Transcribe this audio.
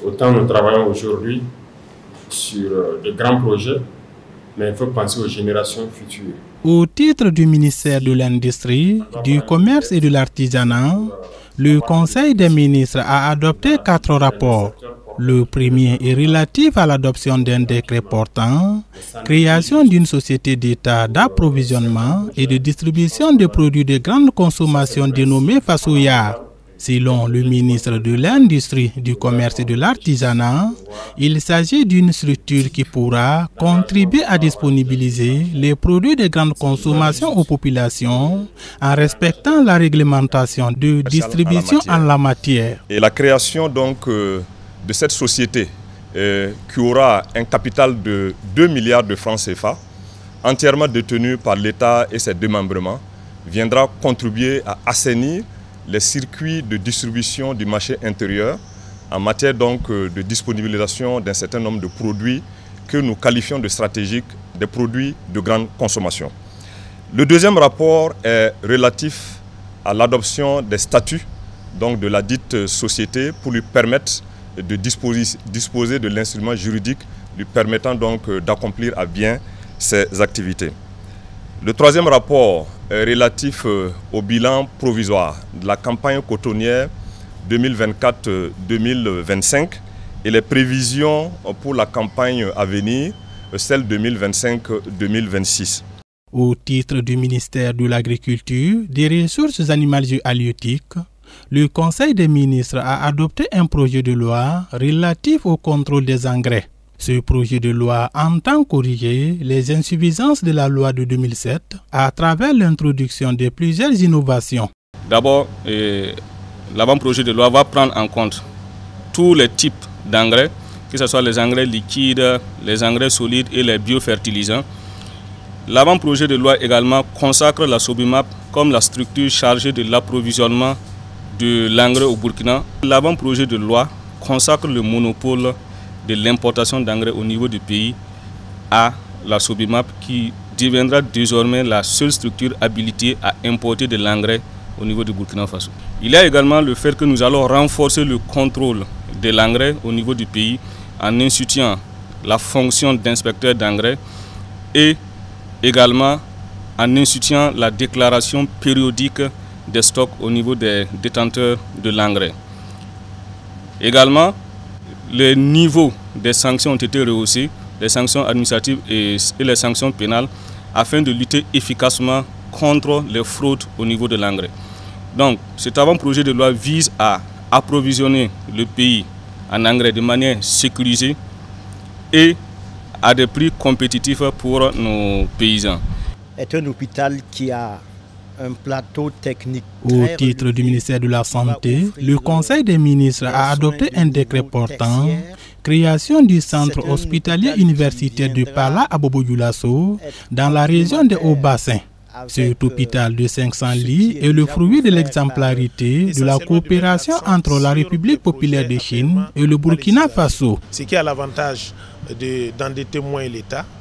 Autant nous travaillons aujourd'hui sur de grands projets, mais il faut penser aux générations futures. Au titre du ministère de l'Industrie, du Commerce et de l'Artisanat, le Conseil des ministres a adopté 4 rapports. Le premier est relatif à l'adoption d'un décret portant création d'une société d'État d'approvisionnement et de distribution de produits de grande consommation dénommée Fasoya. Selon le ministre de l'Industrie, du Commerce et de l'Artisanat, il s'agit d'une structure qui pourra contribuer à disponibiliser les produits de grande consommation aux populations en respectant la réglementation de distribution en la matière. Et la création donc de cette société qui aura un capital de 2 milliards de francs CFA, entièrement détenu par l'État et ses démembrements, viendra contribuer à assainir les circuits de distribution du marché intérieur en matière donc de disponibilisation d'un certain nombre de produits que nous qualifions de stratégiques, des produits de grande consommation. Le deuxième rapport est relatif à l'adoption des statuts donc de la dite société pour lui permettre de disposer de l'instrument juridique lui permettant donc d'accomplir à bien ses activités. Le troisième rapport est relatif au bilan provisoire de la campagne cotonnière 2024-2025 et les prévisions pour la campagne à venir, celle 2025-2026. Au titre du ministère de l'Agriculture, des Ressources animales et halieutiques, le Conseil des ministres a adopté un projet de loi relatif au contrôle des engrais. Ce projet de loi entend corriger les insuffisances de la loi de 2007 à travers l'introduction de plusieurs innovations. D'abord, l'avant-projet de loi va prendre en compte tous les types d'engrais, que ce soit les engrais liquides, les engrais solides et les biofertilisants. L'avant-projet de loi également consacre la SOBIMAP comme la structure chargée de l'approvisionnement de l'engrais au Burkina. L'avant-projet de loi consacre le monopole de l'importation d'engrais au niveau du pays à la SOBIMAP qui deviendra désormais la seule structure habilitée à importer de l'engrais au niveau du Burkina Faso. Il y a également le fait que nous allons renforcer le contrôle de l'engrais au niveau du pays en instituant la fonction d'inspecteur d'engrais et également en instituant la déclaration périodique des stocks au niveau des détenteurs de l'engrais. Également, les niveaux des sanctions ont été rehaussés, les sanctions administratives et les sanctions pénales, afin de lutter efficacement contre les fraudes au niveau de l'engrais. Donc, cet avant-projet de loi vise à approvisionner le pays en engrais de manière sécurisée et à des prix compétitifs pour nos paysans. C'est un hôpital qui a un plateau technique. Au titre du ministère de la Santé, le Conseil des ministres a adopté un décret portant création du centre hospitalier universitaire de Pala à Bobo-Dioulasso dans la région des Hauts-Bassins. Cet hôpital de 500 lits est le fruit de l'exemplarité de la coopération entre la République populaire de Chine et le Burkina Faso. Ce qui a l'avantage d'endetter moins l'État.